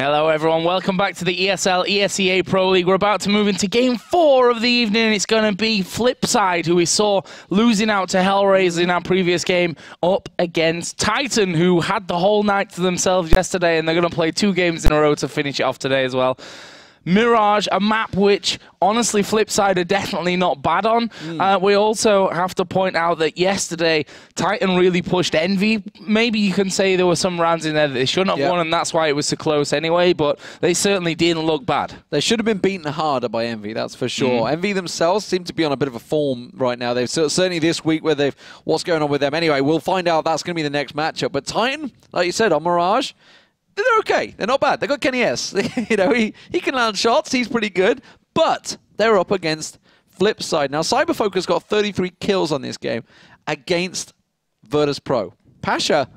Hello everyone, welcome back to the ESL ESEA Pro League. We're about to move into Game 4 of the evening. It's going to be Flipsid, who we saw losing out to Hellraiser in our previous game, up against Titan, who had the whole night to themselves yesterday, and they're going to play 2 games in a row to finish it off today as well. Mirage, a map which, honestly, Flipsid are definitely not bad on. We also have to point out that yesterday, Titan really pushed Envy. Maybe you can say there were some rounds in there that they shouldn't have won, and that's why it was so close anyway, but they certainly didn't look bad. They should have been beaten harder by Envy, that's for sure. Envy themselves seem to be on a bit of a form right now. They've certainly this week where they've... What's going on with them? Anyway, we'll find out. That's going to be the next matchup. But Titan, like you said, on Mirage... They're okay. They're not bad. They've got Kenny S. You know, he can land shots. He's pretty good. But they're up against Flipsid. Now, Cyberfocus got 33 kills on this game against Virtus Pro. Pasha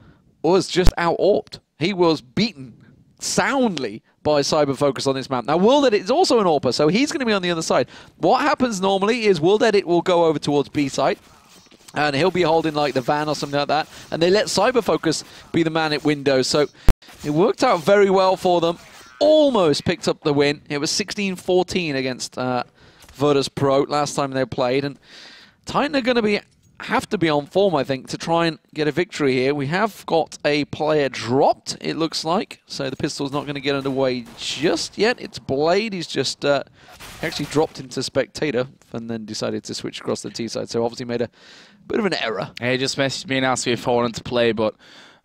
was just out-AWP'd. He was beaten soundly by Cyberfocus on this map. Now, World Edit is also an AWPer, so he's going to be on the other side. What happens normally is World Edit will go over towards B site, and he'll be holding like the van or something like that, and they let Cyberfocus be the man at windows. So it worked out very well for them. Almost picked up the win. It was 16-14 against Virtus Pro last time they played, and Titan are going to have to be on form, I think, to try and get a victory here. We have got a player dropped, it looks like, so the pistol's not going to get underway just yet. It's Blade. He's just actually dropped into Spectator and then decided to switch across the T side, so obviously made a bit of an error. He just messaged me and asked me if I wanted to play, but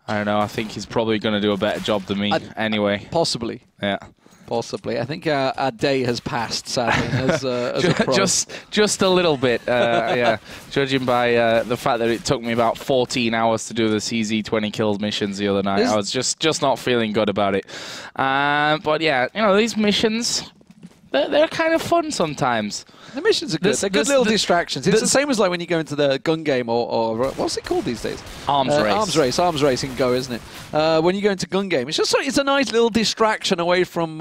I don't know. I think he's probably going to do a better job than me anyway. Possibly. Yeah. Possibly. I think our day has passed, sadly, as a pro. Just a little bit, yeah. Judging by the fact that it took me about 14 hours to do the CZ 20 kills missions the other night. I was just not feeling good about it. But yeah, you know, these missions, they're kind of fun sometimes. The missions are good. They're good little distractions. It's the same as like when you go into the gun game or what's it called these days? Arms race. Arms race in Go, isn't it? When you go into gun game, it's just it's a nice little distraction away from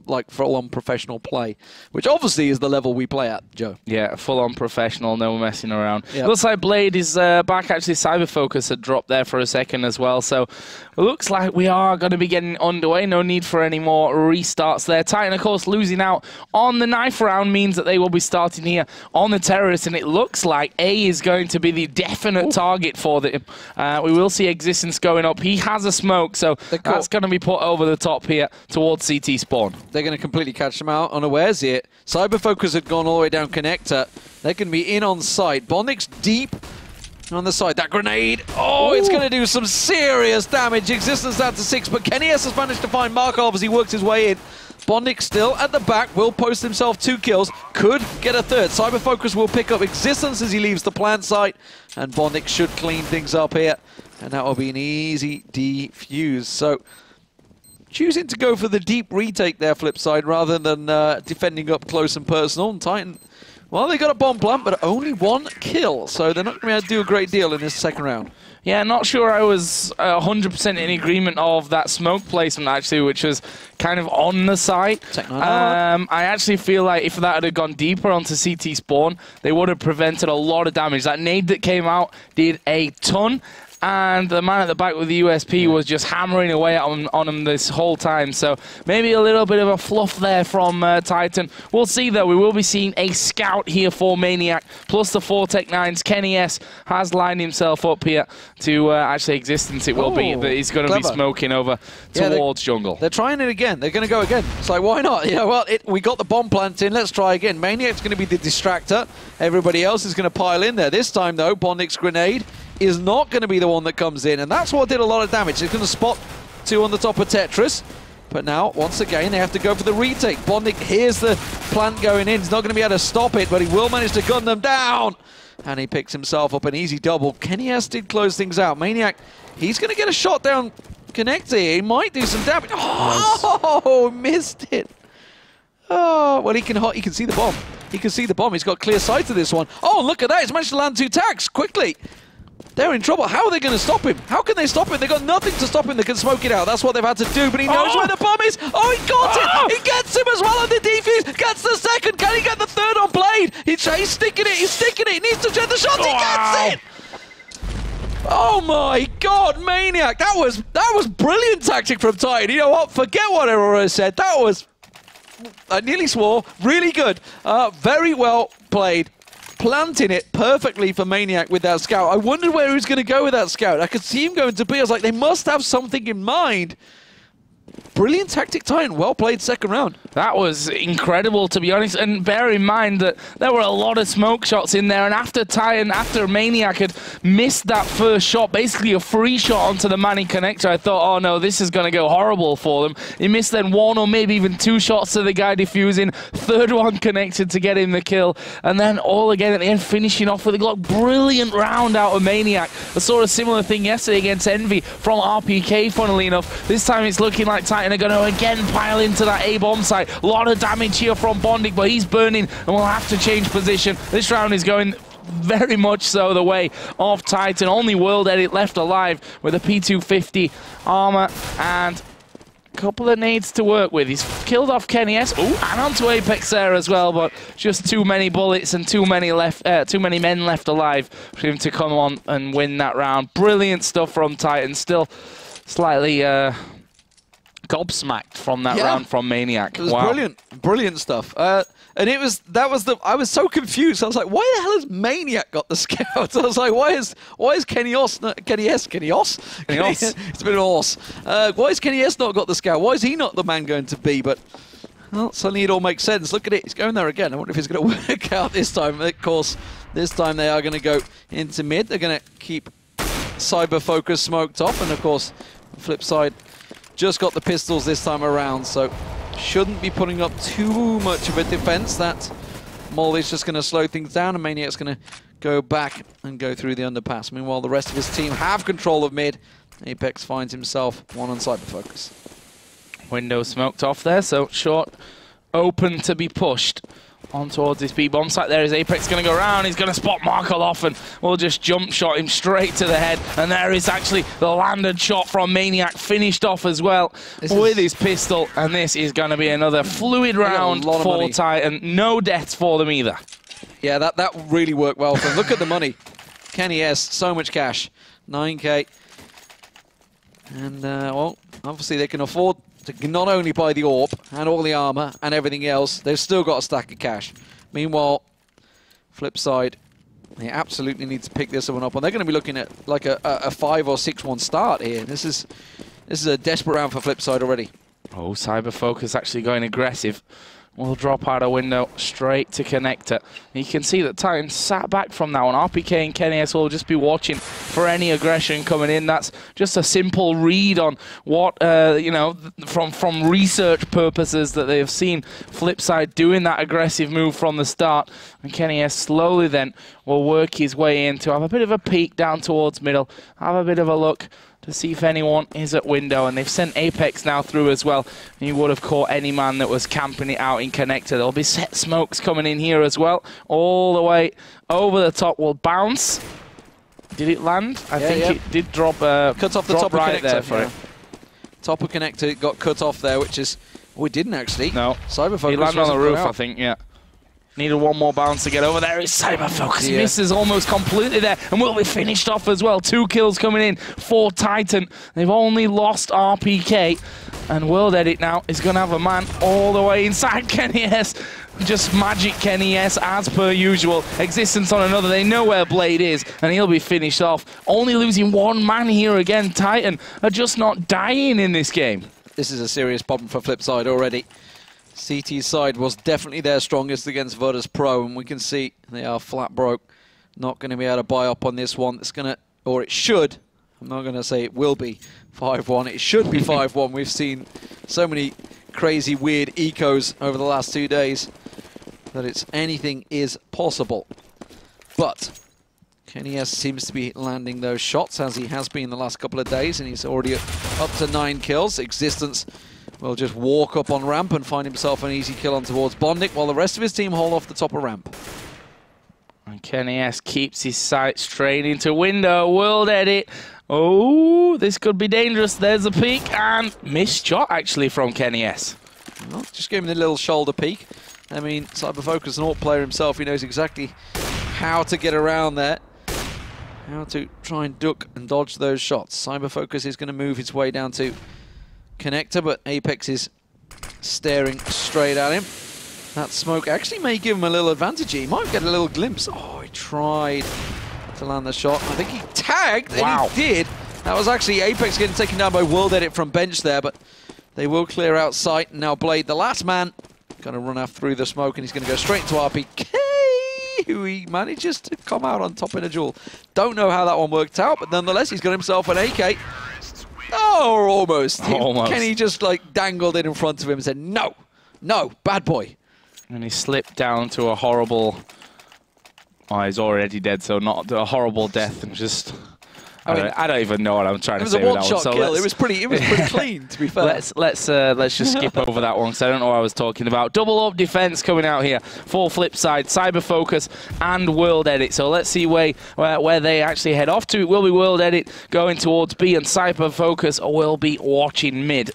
like full-on professional play, which obviously is the level we play at, Joe. Yeah, full-on professional, no messing around. Yep. Looks like Blade is back. Actually, Cyberfocus had dropped there for a second as well, so it looks like we are going to be getting underway. No need for any more restarts there. Titan, of course, losing out on the knife round means that they will be starting here on the terrorist, and it looks like A is going to be the definite target for them. We will see Existence going up. He has a smoke, so that's going to be put over the top here towards CT spawn. They're going to completely catch them out unawares here. Cyberfocus had gone all the way down connector. They're going to be in on site. Bondic's deep on the side. That grenade, it's going to do some serious damage. Existence down to 6, but Kenny S has managed to find Markov as he works his way in. Bondic still at the back, will post himself 2 kills, could get a 3rd. Cyberfocus will pick up Existence as he leaves the plant site, and Bondic should clean things up here, and that will be an easy defuse. So, choosing to go for the deep retake there, Flipsid, rather than defending up close and personal. And Titan, well, they got a bomb plant, but only 1 kill, so they're not going to be able to do a great deal in this second round. Yeah, not sure I was 100% in agreement of that smoke placement, actually, which was kind of on the site. I actually feel like if that had gone deeper onto CT spawn, they would have prevented a lot of damage. That nade that came out did a ton, and the man at the back with the USP was just hammering away on him this whole time. So maybe a little bit of a fluff there from Titan. We'll see, though. We will be seeing a scout here for Maniac, plus the 4 Tech 9s. Kenny S has lined himself up here to actually Existence. It will be that he's going to be smoking over towards jungle. They're trying it again. They're going to go again. It's like, why not? You know, well, we got the bomb plant in. Let's try again. Maniac's going to be the distractor. Everybody else is going to pile in there. This time, though, Bondic's grenade is not going to be the one that comes in, and that's what did a lot of damage. It's going to spot 2 on the top of Tetris, but now, once again, they have to go for the retake. Bondic hears the plant going in. He's not going to be able to stop it, but he will manage to gun them down, and he picks himself up an easy double. Kenny S did close things out. Maniac, he's going to get a shot down connector here. He might do some damage. Oh, missed it. Oh, well, he can see the bomb. He can see the bomb. He's got clear sight of this one. Oh, look at that. He's managed to land 2 tags quickly. They're in trouble. How are they going to stop him? How can they stop him? They've got nothing to stop him. They can smoke it out. That's what they've had to do, but he knows where the bomb is. Oh, he got it! He gets him as well on the defuse. Gets the 2nd. Can he get the 3rd on Blade? He's sticking it. He's sticking it. He needs to get the shot. He gets it! Oh my God, Maniac! That was brilliant tactic from Titan. You know what? Forget what everyone said. That was, I nearly swore, really good. Very well played. Planting it perfectly for Maniac with that scout. I wondered where he was going to go with that scout. I could see him going to B. I was like, they must have something in mind. Brilliant tactic, Titan. Well played second round. That was incredible, to be honest. And bear in mind that there were a lot of smoke shots in there. And after Maniac had missed that first shot, basically a free shot onto the Manny connector, I thought, oh no, this is going to go horrible for them. He missed then one or maybe even two shots to the guy defusing. Third one connected to get him the kill. And then all again at the end, finishing off with a Glock. Brilliant round out of Maniac. A sort of similar thing yesterday against Envy from RPK, funnily enough. This time it's looking like Titan are going to again pile into that A-bomb site. A lot of damage here from Bondic, but he's burning and will have to change position. This round is going very much so the way of Titan. Only World Edit left alive with a P250 armor and a couple of nades to work with. He's killed off Kenny S. Ooh, and onto Apex there as well, but just too many bullets and too many men left alive for him to come on and win that round. Brilliant stuff from Titan. Still slightly gobsmacked from that round from Maniac. It was brilliant stuff. And I was so confused. I was like, why the hell has Maniac got the scout? I was like, why is Kenny S? It's a bit of horse. Why has Kenny S not got the scout? Why is he not the man going to be? But well, suddenly it all makes sense. Look at it. He's going there again. I wonder if he's going to work out this time. Of course, this time they are going to go into mid. They're going to keep Cyber Focus smoked off. And of course, flip side, just got the pistols this time around, so shouldn't be putting up too much of a defense. That Molly's just going to slow things down, and Maniac's going to go back and go through the underpass. Meanwhile, the rest of his team have control of mid. Apex finds himself one on Cyber Focus. Window smoked off there, so short open to be pushed on towards this B-bomb site. There is Apex going to go around. He's going to spot Markle off and we'll just jump shot him straight to the head. And there is actually the landed shot from Maniac, finished off as well with his pistol. And this is going to be another fluid round for Titan. No deaths for them either. Yeah, that really worked well for him. Look at the money. Kenny S, so much cash. 9K. And, well, obviously they can afford to not only buy the AWP and all the armor and everything else, they've still got a stack of cash. Meanwhile, flip side, they absolutely need to pick this one up, and they're going to be looking at like a 5 or 6-1 start here. This is a desperate round for flip side already. Oh, Cyber Focus actually going aggressive. Will drop out a window straight to connector. You can see that Titan sat back from that one. RPK and Kenny S will just be watching for any aggression coming in. That's just a simple read on what, you know, from research purposes that they have seen Flipside doing that aggressive move from the start. And Kenny S slowly then will work his way in to have a bit of a peek down towards middle, have a bit of a look to see if anyone is at window, and they've sent Apex now through as well. And you would have caught any man that was camping it out in connector. There'll be set smokes coming in here as well. All the way over the top will bounce. Did it land? I think it did drop. Cut off the top right of connector there for it. Top of connector got cut off there, which is we didn't actually. No. Cyber Focus. He landed on the roof, I think. Yeah. Needed one more bounce to get over. There is Cyber Focus. He misses almost completely there and will be finished off as well. 2 kills coming in for Titan. They've only lost RPK. And World Edit now is going to have a man all the way inside Kenny S. Just magic Kenny S as per usual. Existence on another. They know where Blade is and he'll be finished off. Only losing one man here again. Titan are just not dying in this game. This is a serious problem for Flipside already. CT's side was definitely their strongest against Virtus Pro, and we can see they are flat broke. Not going to be able to buy up on this one. It's going to, or it should, I'm not going to say it will be 5-1. It should be 5-1. We've seen so many crazy, weird ecos over the last 2 days that it's anything is possible. But Kenny S seems to be landing those shots as he has been the last couple of days, and he's already up to 9 kills. Existence will just walk up on ramp and find himself an easy kill on towards Bondic, while the rest of his team hold off the top of ramp. And Kenny S keeps his sight straight into window. World Edit. Oh, this could be dangerous. There's a peek and missed shot actually from Kenny S. Well, just gave him the little shoulder peek. I mean, Cyber Focus, an AWP player himself, he knows exactly how to get around there. how to try and duck and dodge those shots. Cyberfocus is going to move his way down to Connector, but Apex is staring straight at him. That smoke actually may give him a little advantage here. He might get a little glimpse. Oh, he tried to land the shot. I think he tagged, and he did. That was actually Apex getting taken down by World Edit from bench there, but they will clear out sight. And now Blade, the last man, going to run off through the smoke, and he's going to go straight into RPK, who he manages to come out on top in a duel. Don't know how that one worked out, but nonetheless, he's got himself an AK. Oh, almost. Kenny just like dangled it in front of him and said, no, no, bad boy. And he slipped down to a horrible... Oh, he's already dead, so not a horrible death, and just... I don't even know what I'm trying to say with that one. It was a one-shot kill. It was pretty clean, to be fair. Let's just skip over that one, because I don't know what I was talking about. Double up defense coming out here for Flipside, Cyberfocus, and World Edit. So let's see where they actually head off to. It will be World Edit going towards B, and Cyberfocus will be watching mid.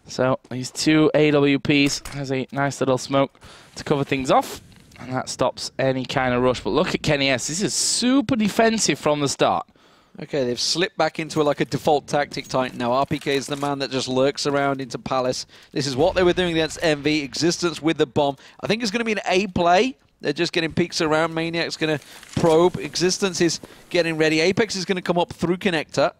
So these two AWPs has a nice little smoke to cover things off, and that stops any kind of rush. But look at Kenny S. This is super defensive from the start. Okay, they've slipped back into like a default tactic Titan now. RPK is the man that just lurks around into Palace. This is what they were doing against MV. Existence with the bomb. I think it's going to be an A play. They're just getting peeks around. Maniac's going to probe. Existence is getting ready. Apex is going to come up through Connector,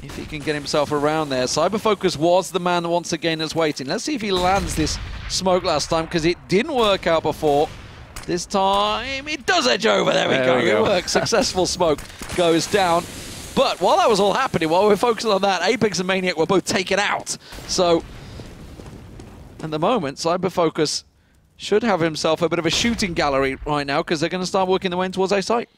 if he can get himself around there. Cyberfocus was the man once again that's waiting. Let's see if he lands this smoke last time, because it didn't work out before. This time, it does edge over. There we go. It works. Successful smoke goes down. But while that was all happening, while we're focusing on that, Apex and Maniac were both taken out. So, at the moment, Cyberfocus should have himself a bit of a shooting gallery right now, because they're going to start working their way towards A site.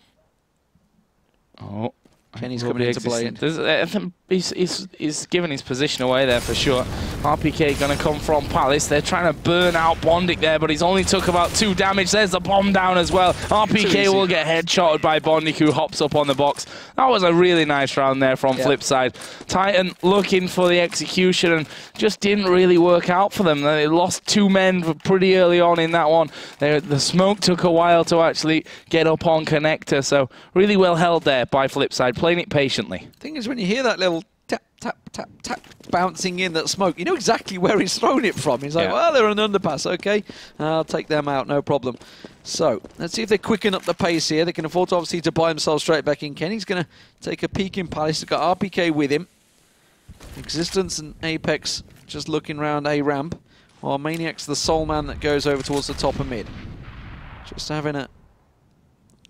Oh. Kenny's coming into Blade. I think he's giving his position away there for sure. RPK going to come from Palace. They're trying to burn out Bondic there, but he's only took about 2 damage. There's the bomb down as well. RPK will get headshotted by Bondic, who hops up on the box. That was a really nice round there from Flipside. Titan looking for the execution and just didn't really work out for them. They lost 2 men pretty early on in that one. The smoke took a while to actually get up on Connector, so really well held there by Flipside, playing it patiently. Thing is, when you hear that little tap, tap, tap, tap bouncing in that smoke, you know exactly where he's thrown it from. He's like, well, they're an underpass, okay, I'll take them out, no problem. So, let's see if they quicken up the pace here. They can afford to obviously to buy themselves straight back in. Kenny's going to take a peek in Palace. He's got RPK with him. Existence and Apex just looking around A ramp, while Maniac's the sole man that goes over towards the top of mid. Just having a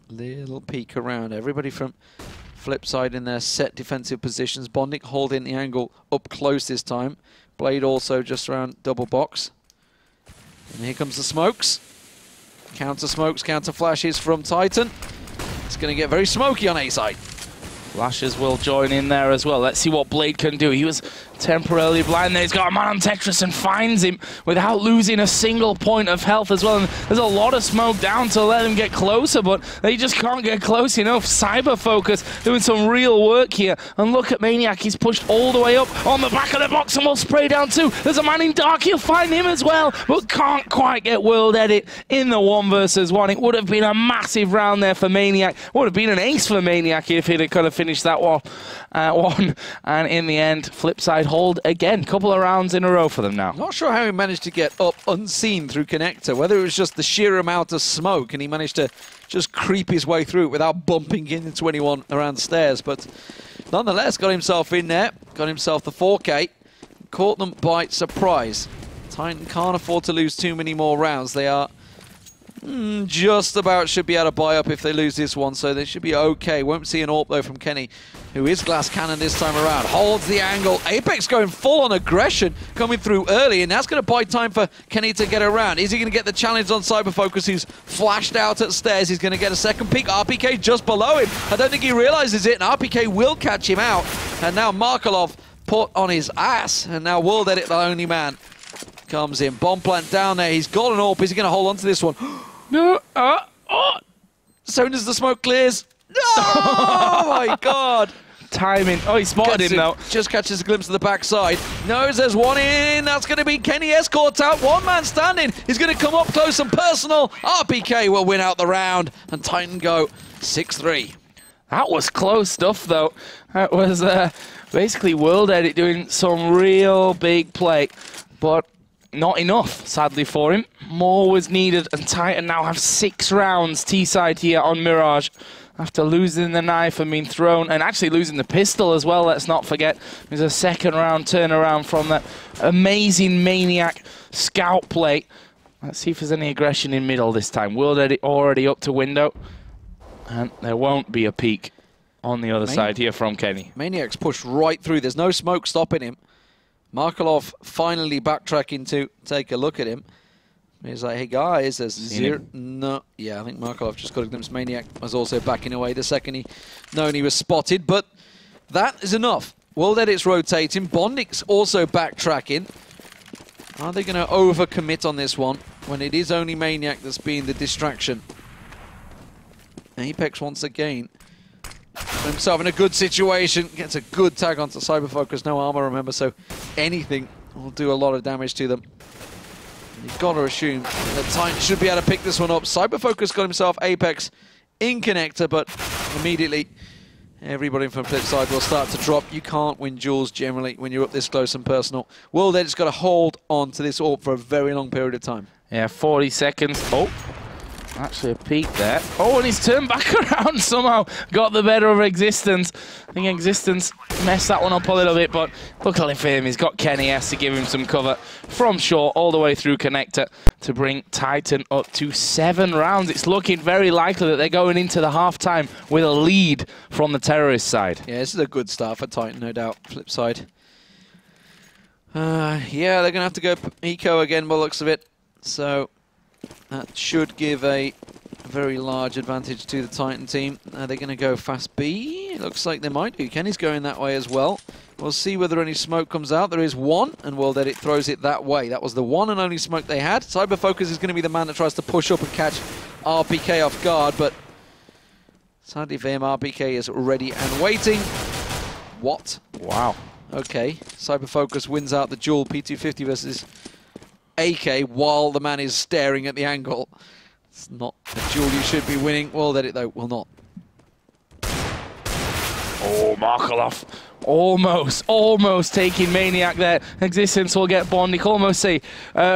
little peek around. Everybody from Flipside in their set defensive positions. Bondic holding the angle up close this time. Blade also just around double box. And here comes the smokes. Counter smokes, counter flashes from Titan. It's going to get very smoky on A side. Flashes will join in there as well. Let's see what Blade can do. He was temporarily blind there. He's got a man on Tetris and finds him without losing a single point of health as well. And there's a lot of smoke down to let him get closer, but they just can't get close enough. Cyberfocus doing some real work here. And look at Maniac. He's pushed all the way up on the back of the box and will spray down too. There's a man in dark. He'll find him as well, but can't quite get World Edit in the 1 versus 1. It would have been a massive round there for Maniac. Would have been an ace for Maniac if he'd have finished that one. And in the end, Flipside hold again. Couple of rounds in a row for them now. Not sure how he managed to get up unseen through Connector, whether it was just the sheer amount of smoke and he managed to just creep his way through it without bumping into anyone around the stairs. But nonetheless, got himself in there, got himself the 4K, caught them by surprise. Titan can't afford to lose too many more rounds. They are just about should be able to buy up if they lose this one, so they should be okay. Won't see an AWP though from Kenny, who is glass cannon this time around. Holds the angle. Apex going full on aggression, coming through early, and that's going to buy time for Kenny to get around. Is he going to get the challenge on Cyberfocus, who's flashed out at stairs? He's going to get a second peek. RPK just below him. I don't think he realizes it, and RPK will catch him out. And now Markelov put on his ass, and now World Edit, the only man, comes in. Bomb plant down there. He's got an AWP. Is he going to hold on to this one? No. As soon as the smoke clears. Oh my god. Timing. Oh, he spotted him now. Just catches a glimpse of the backside. Knows there's one in. That's going to be Kenny S caught out. One man standing. He's going to come up close and personal. RPK will win out the round. And Titan go 6-3. That was close stuff, though. That was basically World Edit doing some real big play, but not enough, sadly, for him. More was needed, and Titan now have 6 rounds T-side here on Mirage. After losing the knife and being thrown, and actually losing the pistol as well, let's not forget. There's a second round turnaround from that amazing Maniac scout play. Let's see if there's any aggression in middle this time. World Edit already up to window. And there won't be a peek on the other side here from Kenny. Maniac's pushed right through. There's no smoke stopping him. Markelov finally backtracking to take a look at him. He's like, hey guys, there's zero. No, yeah, I think Markelov just got a glimpse. Maniac was also backing away the second he known he was spotted, but that is enough. World Edit's rotating. Bondik's also backtracking. Are they going to overcommit on this one when it is only Maniac that's being the distraction? Apex once again himself in a good situation, gets a good tag onto Cyberfocus. No armor, remember, so anything will do a lot of damage to them. You've got to assume that Titan should be able to pick this one up. Cyberfocus got himself Apex in connector, but immediately everybody from Flipside will start to drop. You can't win duels generally when you're up this close and personal. World Edit's got to hold on to this AWP for a very long period of time. Yeah, 40 seconds. Oh, actually a peek there. Oh, and he's turned back around somehow. Got the better of Existence. I think Existence messed that one up a little bit, but luckily for him, he's got Kenny S to give him some cover from short all the way through connector to bring Titan up to 7 rounds. It's looking very likely that they're going into the halftime with a lead from the terrorist side. Yeah, this is a good start for Titan, no doubt. Flipside. Yeah, they're going to have to go eco again by the looks of it. So that should give a very large advantage to the Titan team. Are they going to go fast B? It looks like they might do. Kenny's going that way as well. We'll see whether any smoke comes out. There is one, and World Edit throws it that way. That was the one and only smoke they had. Cyberfocus is going to be the man that tries to push up and catch RPK off guard, but sadly for him, RPK is ready and waiting. What? Wow. Okay, Cyberfocus wins out the duel, P250 versus AK, while the man is staring at the angle. It's not a duel you should be winning. World Edit, though, will not. Oh, Markelov. Almost taking Maniac there. Existence will get Bondik. Almost a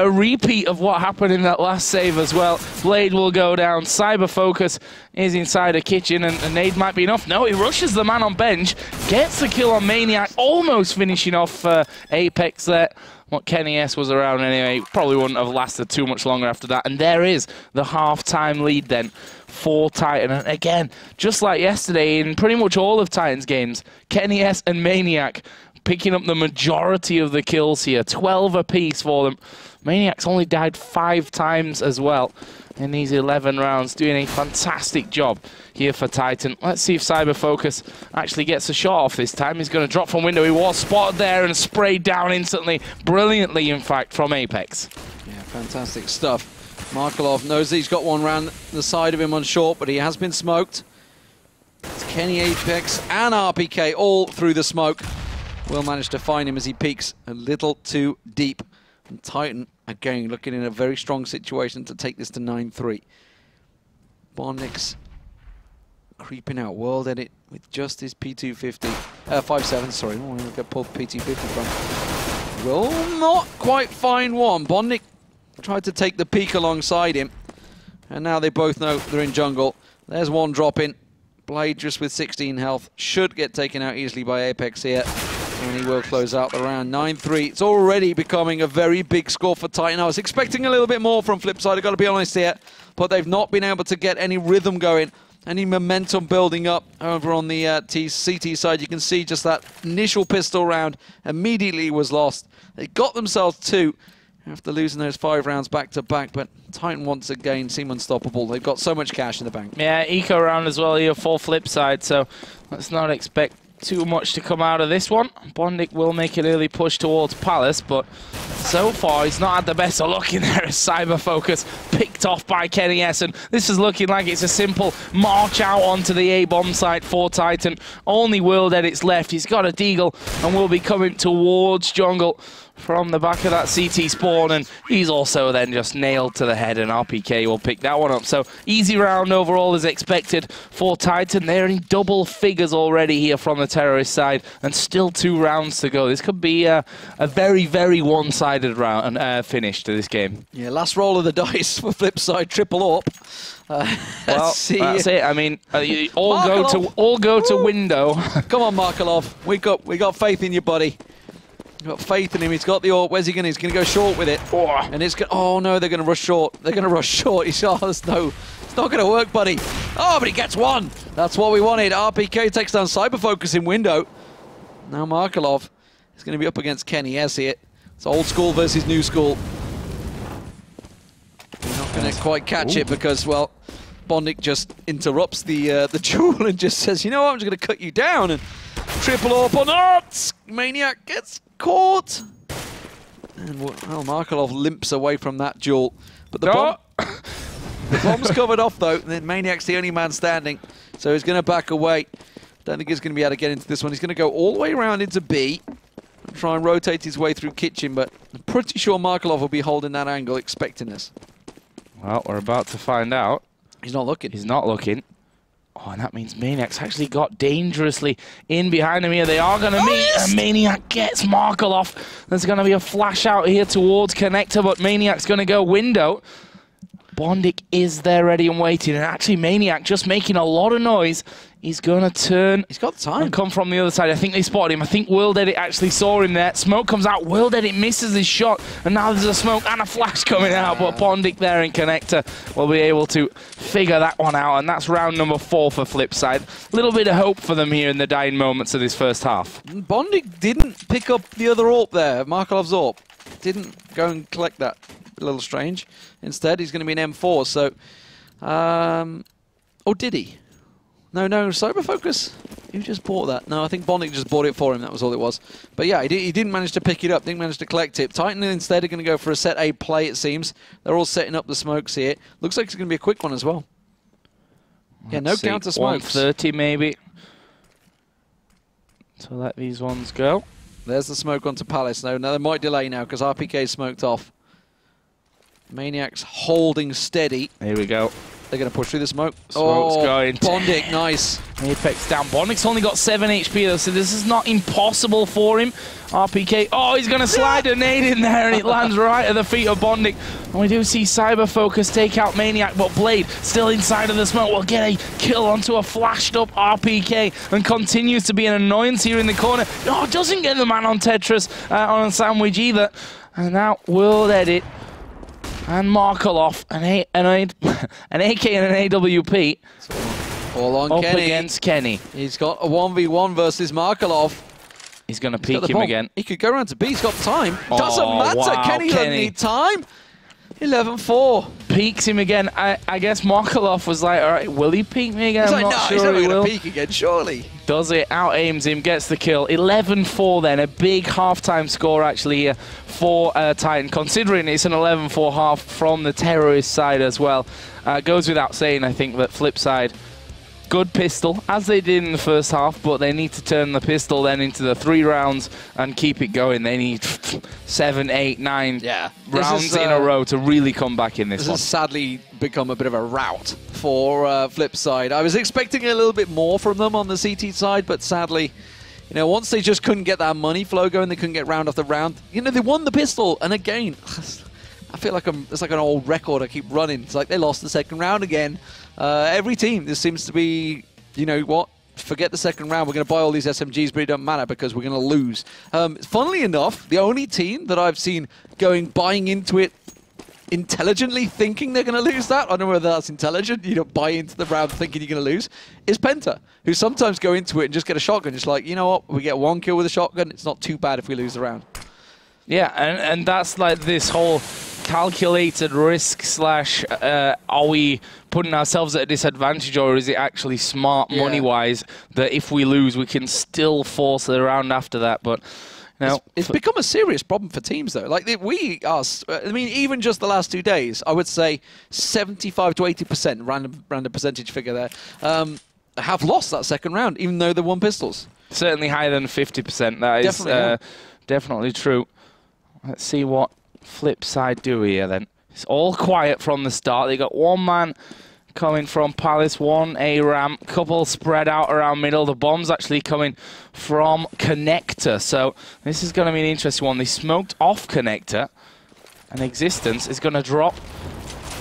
repeat of what happened in that last save as well. Blade will go down. Cyberfocus is inside a kitchen, and a nade might be enough. No, he rushes the man on bench. Gets the kill on Maniac. Almost finishing off Apex there. What Kenny S was around anyway. Probably wouldn't have lasted too much longer after that. And there is the half-time lead then for Titan. And again, just like yesterday, in pretty much all of Titan's games, Kenny S and Maniac picking up the majority of the kills here. 12 apiece for them. Maniac's only died 5 times as well in these 11 rounds, doing a fantastic job here for Titan. Let's see if Cyberfocus actually gets a shot off this time. He's going to drop from window. He was spotted there and sprayed down instantly. Brilliantly, in fact, from Apex. Yeah, fantastic stuff. Markelov knows that he's got one round the side of him on short, but he has been smoked. It's Kenny, Apex, and RPK all through the smoke. Will manage to find him as he peeks a little too deep. And Titan, again, looking in a very strong situation to take this to 9-3. Bondik's creeping out. World Edit with just his P250. 5-7, sorry. Oh, we'll get pulled P250 from. Will not quite find one. Bondik tried to take the peak alongside him. And now they both know they're in jungle. There's one drop in. Blade just with 16 health. Should get taken out easily by Apex here. And he will close out the round. 9-3. It's already becoming a very big score for Titan. I was expecting a little bit more from Flipside, I've got to be honest here. But they've not been able to get any rhythm going, any momentum building up over on the CT side. You can see just that initial pistol round immediately was lost. They got themselves 2 after losing those 5 rounds back-to-back, but Titan once again seem unstoppable. They've got so much cash in the bank. Yeah, eco round as well here for Flipside, so let's not expect too much to come out of this one. Bondik will make an early push towards Palace, but so far he's not had the best of luck in there as Cyberfocus picked off by Kenny S. And this is looking like it's a simple march out onto the A-bomb site for Titan. Only World Edit's left. He's got a deagle and will be coming towards jungle. from the back of that CT spawn, and he's also then just nailed to the head, and RPK will pick that one up. So easy round overall as expected for Titan. They're in double figures already here from the terrorist side, and still 2 rounds to go. This could be a very, very one-sided round finish to this game. Yeah, last roll of the dice for Flipside, triple up. Well, that's it. I mean, all go to window. Come on, Markelov. We got faith in you, buddy. We got faith in him. He's got the AWP. Where's he going? He's going to go short with it. Oh. And it's going. Oh no, they're going to rush short. They're going to rush short. He's it's not going to work, buddy. Oh, but he gets one. That's what we wanted. RPK takes down Cyberfocus in window. Now Markelov is going to be up against Kenny. Yes, it. It's old school versus new school. We're not going to quite catch it because, well, Bondic just interrupts the duel and just says, you know what, I'm just going to cut you down, and triple AWP on Arts. Maniac gets caught. And Markelov limps away from that duel. But the bomb's covered off, though, and then Maniac's the only man standing, so he's going to back away. Don't think he's going to be able to get into this one. He's going to go all the way around into B and try and rotate his way through Kitchen, but I'm pretty sure Markelov will be holding that angle, expecting this. Well, we're about to find out. He's not looking. He's not looking. Oh, and that means Maniac's actually got dangerously in behind him here. They are going to meet, and Maniac gets Markelov. There's going to be a flash out here towards Connector, but Maniac's going to go window. Bondic is there ready and waiting, and actually Maniac just making a lot of noise. He's going to turn. He's got the time. And come from the other side. I think they spotted him. I think World Edit actually saw him there. Smoke comes out. World Edit misses his shot, and now there's a smoke and a flash coming out, but Bondic there in Connector will be able to figure that one out, and that's round number 4 for Flipside. A little bit of hope for them here in the dying moments of this first half. Bondic didn't pick up the other AWP there, Markelov's AWP. Didn't go and collect that. A little strange. Instead, he's going to be an M4, so... or did he? No, Cyberfocus. Who just bought that? No, I think Bondic just bought it for him. That was all it was. But yeah, he didn't manage to pick it up. Didn't manage to collect it. Titan instead are going to go for a set A play, it seems. They're all setting up the smokes here. Looks like it's going to be a quick one as well. Yeah, no counter smokes. 130 maybe. So let these ones go. There's the smoke onto Palace. No, they might delay now because RPK smoked off. Maniac's holding steady. Here we go. They're going to push through the smoke. Smoke's going. Bondic, nice. Apex down. Bondic's only got 7 HP though, so this is not impossible for him. RPK, oh, he's going to slide a nade in there, and it lands right at the feet of Bondic. And we do see Cyberfocus take out Maniac, but Blade, still inside of the smoke, will get a kill onto a flashed up RPK, and continues to be an annoyance here in the corner. Oh, doesn't get the man on Tetris, on a sandwich either. And now World Edit and Markelov, an AK and an AWP. All on up Kenny. Against Kenny. He's got a 1v1 versus Markelov. He's going to peek him again. He could go around to B. He's got time. Doesn't matter. Wow, Kenny doesn't need time. 11-4. Peeks him again. I guess Markelov was like, all right, will he peek me again? He's I'm like, not no, sure he's he not will. going to peek again, surely. Does it, out-aims him, gets the kill. 11-4 then, a big half-time score actually here for Titan, considering it's an 11-4 half from the terrorist side as well. Goes without saying, I think, that Flipside, good pistol, as they did in the first half, but they need to turn the pistol then into the 3 rounds and keep it going. They need 7, 8, 9 rounds in a row to really come back in this one. This has sadly become a bit of a rout for Flipside. I was expecting a little bit more from them on the CT side, but sadly, you know, once they just couldn't get that money flow going, they couldn't get round after round. You know, they won the pistol, and again, I feel like it's like an old record I keep running. It's like they lost the second round again. Every team, this seems to be, you know what, forget the second round. We're going to buy all these SMGs, but it doesn't matter because we're going to lose. Funnily enough, the only team that I've seen buying into it intelligently, thinking they're going to lose that, I don't know whether that's intelligent, you don't buy into the round thinking you're going to lose, is Penta, who sometimes go into it and just get a shotgun. Just like, you know what, we get 1 kill with a shotgun, it's not too bad if we lose the round. Yeah, and that's like this whole calculated risk slash are we putting ourselves at a disadvantage, or is it actually smart money-wise that if we lose we can still force the round after that? But you know, it's become a serious problem for teams though. Like we are, I mean, even just the last 2 days, I would say 75 to 80%, random percentage figure there, have lost that second round, even though they won pistols. Certainly higher than 50%. That is definitely true. Let's see what Flipside do here then. It's all quiet from the start. They got one man coming from Palace, one A-ramp, couple spread out around middle. The bomb's actually coming from Connector, so this is going to be an interesting one. They smoked off Connector, and Existence is going to drop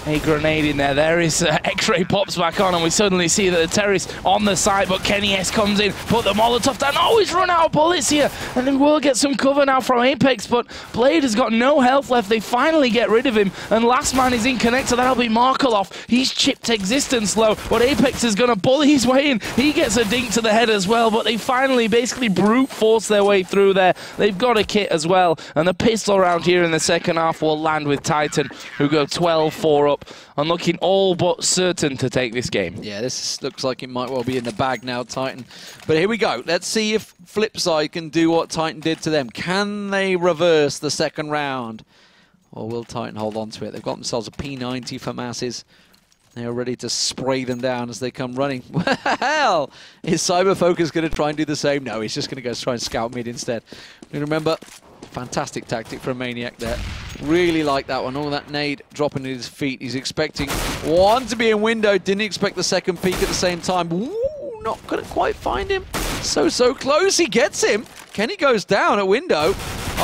a grenade in there. There is X-Ray pops back on, and we suddenly see that the terrorist on the side, but Kenny S comes in, put the Molotov down. Oh, he's run out of bullets here, and then we'll get some cover now from Apex, but Blade has got no health left. They finally get rid of him, and last man is in Connector. That'll be Markaloff. He's chipped Existence low, but Apex is going to bully his way in. He gets a dink to the head as well, but they finally basically brute force their way through there. They've got a kit as well, and the pistol round here in the second half will land with Titan, who go 12-4 up and looking all but certain to take this game. Yeah, this looks like it might well be in the bag now, Titan. But here we go. Let's see if Flipside can do what Titan did to them. Can they reverse the second round? Or will Titan hold on to it? They've got themselves a P90 for masses. They're ready to spray them down as they come running. Well, is Cyberfocus going to try and do the same? No, he's just going to go try and scout mid instead. And remember, fantastic tactic from Maniac there. Really like that one. All that nade dropping at his feet. He's expecting one to be in window. Didn't expect the second peek at the same time. Ooh, not going to quite find him. So close. He gets him. Kenny goes down at window.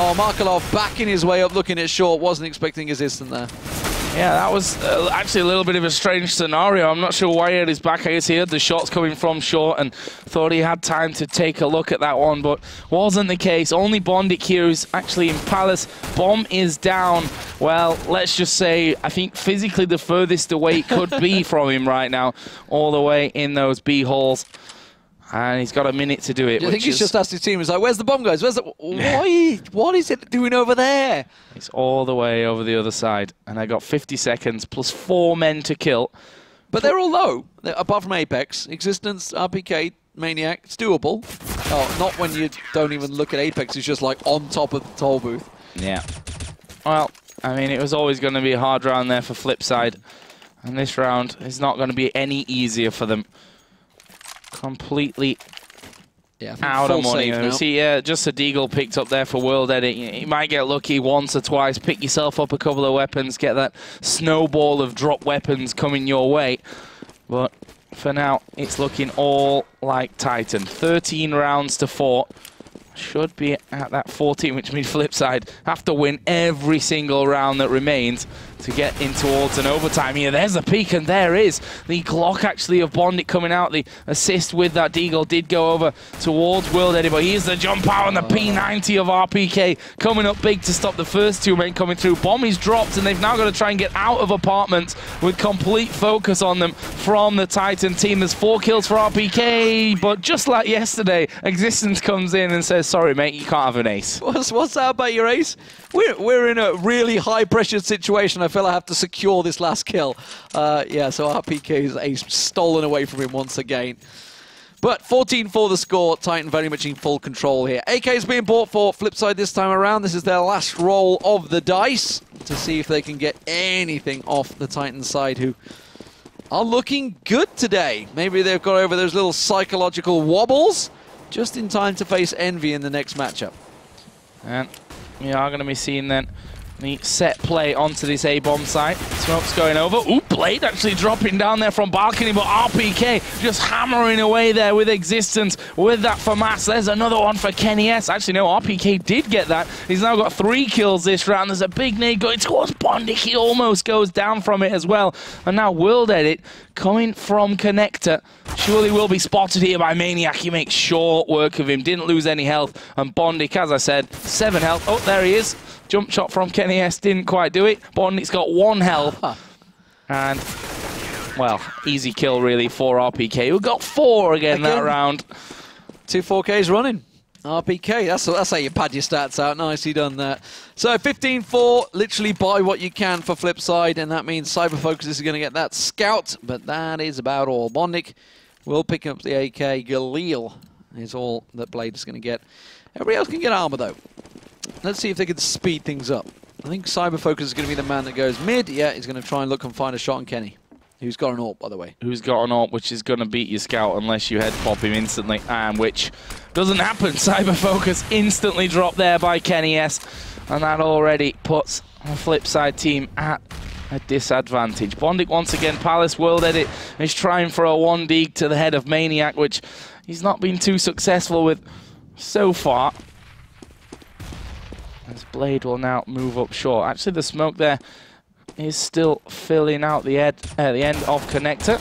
Oh, Markalov backing his way up, looking at short. Wasn't expecting his instant there. Yeah, that was actually a little bit of a strange scenario. I'm not sure why he had his back. I guess he heard the shots coming from short and thought he had time to take a look at that one, but wasn't the case. Only Bondic here who's actually in Palace. Bomb is down. Well, let's just say, I think physically the furthest away it could be from him right now, all the way in those B halls. And he's got a minute to do it. I think he's just asked his team, he's like, where's the bomb, guys? Where's the... Why? What is it doing over there? It's all the way over the other side. And I got 50 seconds plus 4 men to kill. But they're all low, apart from Apex. Existence, RPK, Maniac, it's doable. Oh, not when you don't even look at Apex, it's just like on top of the toll booth. Yeah. Well, I mean, it was always going to be a hard round there for Flipside. And this round is not going to be any easier for them. Completely out of money. See, just a deagle picked up there for World Edit. You might get lucky once or twice, pick yourself up a couple of weapons, get that snowball of drop weapons coming your way. But for now, it's looking all like Titan. 13 rounds to 4. Should be at that 14, which means Flipside have to win every single round that remains to get in towards an overtime here. There's a peek, and there is the Glock actually of Bondic coming out. The assist with that deagle did go over towards World Eddy, but here's the jump out and the P90 of RPK coming up big to stop the first 2 men coming through. Bomb is dropped, and they've now got to try and get out of apartments with complete focus on them from the Titan team. There's 4 kills for RPK, but just like yesterday, Existence comes in and says, sorry, mate, you can't have an ace. What's that about your ace? We're in a really high-pressured situation. I feel I have to secure this last kill. Yeah, so RPK's ace stolen away from him once again. But 14-4 the score. Titan very much in full control here. AK is being bought for Flipside this time around. This is their last roll of the dice to see if they can get anything off the Titan side, who are looking good today. Maybe they've got over those little psychological wobbles just in time to face Envy in the next matchup. And we are going to be seeing then the set play onto this A-bomb site. Smoke's going over. Ooh, Blade actually dropping down there from balcony, but RPK just hammering away there with Existence with that FAMAS. There's another one for Kenny S. Actually, no, RPK did get that. He's now got 3 kills this round. There's a big nade going towards Bondic. He almost goes down from it as well. And now World Edit coming from Connector. Surely will be spotted here by Maniac. He makes short work of him. Didn't lose any health. And Bondic, as I said, 7 health. Oh, there he is. Jump shot from Kenny S didn't quite do it. Bondic's got 1 health. And, well, easy kill really for RPK, who got 4 again that round. 2 4Ks running. RPK, that's how you pad your stats out. Nicely done that. So 15-4, literally buy what you can for Flipside, and that means Cyberfocus is going to get that scout, but that is about all. Bondic will pick up the AK. Galil is all that Blade is going to get. Everybody else can get armor, though. Let's see if they can speed things up. I think Cyberfocus is going to be the man that goes mid. Yeah, he's going to try and look and find a shot on Kenny, who's got an AWP, by the way. Who's got an AWP, which is going to beat your scout unless you head pop him instantly, and which doesn't happen. Cyberfocus instantly dropped there by Kenny S. and that already puts the Flipside team at a disadvantage. Bondic once again, Palace World Edit is trying for a 1D to the head of Maniac, which he's not been too successful with so far. As Blade will now move up short. Actually, the smoke there is still filling out the end of Connector.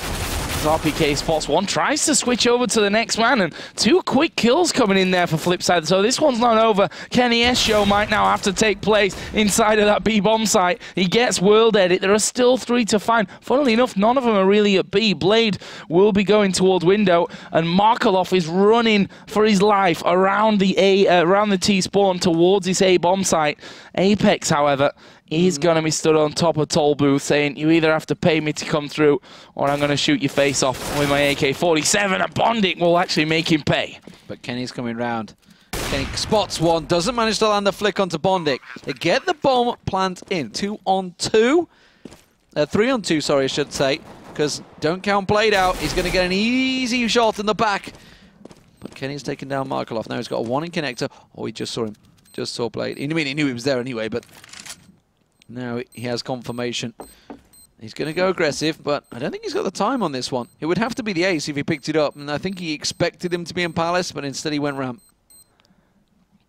RPK spots one, tries to switch over to the next man, and 2 quick kills coming in there for Flipside. So this one's not over. Kenny S show might now have to take place inside of that B bomb site. He gets World Edit. There are still 3 to find. Funnily enough, none of them are really at B. Blade will be going towards window, and Markelov is running for his life around the T spawn towards this A bomb site. Apex, however, he's going to be stood on top of Toll Booth saying, you either have to pay me to come through or I'm going to shoot your face off with my AK-47, and Bondic will actually make him pay. But Kenny's coming round. Kenny spots one, doesn't manage to land the flick onto Bondic. They get the bomb plant in. 2 on 2. 3 on 2, sorry, I should say. Because don't count Blade out. He's going to get an easy shot in the back. But Kenny's taken down Markelov. Now he's got a 1 in Connector. Oh, he just saw him. Just saw Blade. I mean, he knew he was there anyway, but now he has confirmation. He's going to go aggressive, but I don't think he's got the time on this one. It would have to be the ace if he picked it up, and I think he expected him to be in Palace, but instead he went ramp.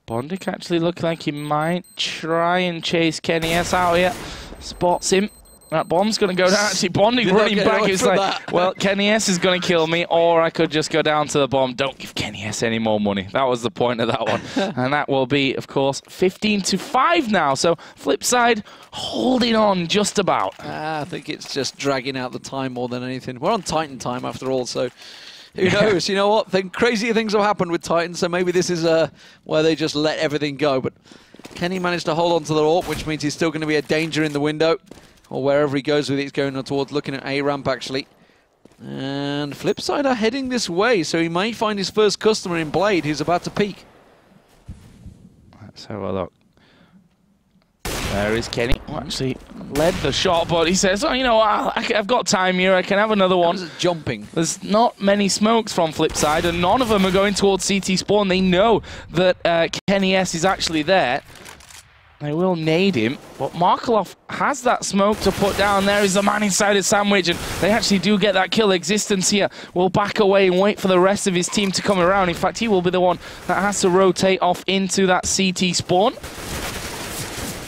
Bondic actually looked like he might try and chase Kenny S out here. Spots him. That bomb's going to go down. Actually, Bondic running back. It's like, well, Kenny S is going to kill me, or I could just go down to the bomb. Don't give Kenny S any more money. That was the point of that one. And that will be, of course, 15-5 now. So, Flipside holding on just about. I think it's just dragging out the time more than anything. We're on Titan time after all, so who knows? You know what? Crazier things have happened with Titan, so maybe this is where they just let everything go. But Kenny managed to hold on to the AWP, which means he's still going to be a danger in the window. Or wherever he goes with it, he's going towards looking at A ramp, actually. And Flipside are heading this way, so he may find his first customer in Blade, who's about to peek. Let's have a look. There is Kenny, who actually led the shot, but he says, oh, you know what, I've got time here, I can have another one. Jumping. There's not many smokes from Flipside, and none of them are going towards CT spawn. They know that Kenny S is actually there. They will nade him, but Markelov has that smoke to put down. There is the man inside a sandwich, and they actually do get that kill. Existence here will back away and wait for the rest of his team to come around. In fact, he will be the one that has to rotate off into that CT spawn.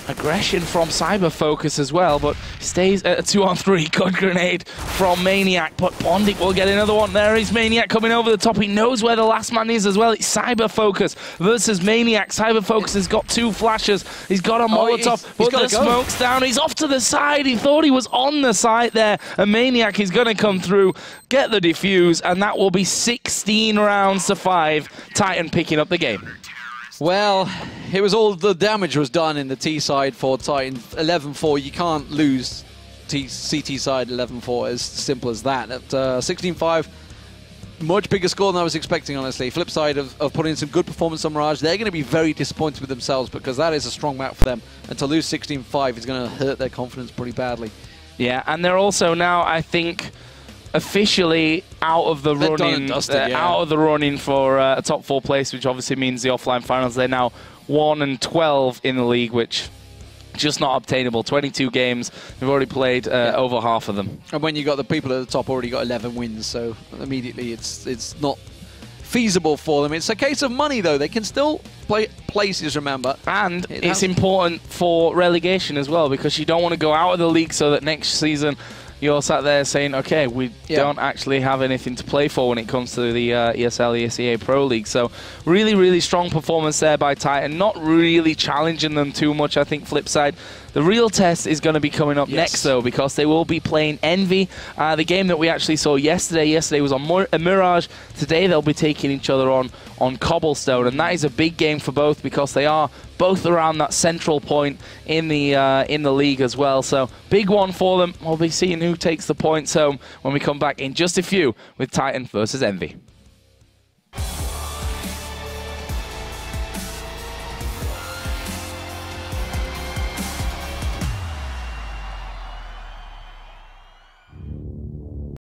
Aggression from Cyber Focus as well, but stays at a 2-on-3. Gun grenade from Maniac, but Bondic will get another one. There is Maniac coming over the top. He knows where the last man is as well. It's Cyber Focus versus Maniac. Cyber Focus has got 2 flashes. He's got a Molotov, but the smoke's down. He's off to the side. He thought he was on the side there, and Maniac is going to come through, get the defuse, and that will be 16 rounds to 5. Titan picking up the game. Well, it was all the damage was done in the T side for Titan. 11-4, you can't lose CT side 11-4, as simple as that. At 16-5, much bigger score than I was expecting, honestly. Flipside of putting in some good performance on Mirage. They're going to be very disappointed with themselves because that is a strong map for them. And to lose 16-5 is going to hurt their confidence pretty badly. Yeah, and they're also now, I think, officially out of the running, out of the running for a top 4 place, which obviously means the offline finals. They're now 1-12 in the league, which just not obtainable. 22 games, they've already played over half of them. And when you got the people at the top already got 11 wins, so immediately it's not feasible for them. It's a case of money, though. They can still play places, remember. And it's important for relegation as well, because you don't want to go out of the league so that next season you're sat there saying, okay, we don't actually have anything to play for when it comes to the ESL ESEA Pro League. So really, really strong performance there by Titan. Not really challenging them too much, I think, Flipside. The real test is going to be coming up next, though, because they will be playing Envy, the game that we actually saw yesterday. Yesterday was on Mirage. Today they'll be taking each other on Cobblestone, and that is a big game for both because they are both around that central point in the league as well. So big one for them. We'll be seeing who takes the points home when we come back in just a few with Titan versus Envy.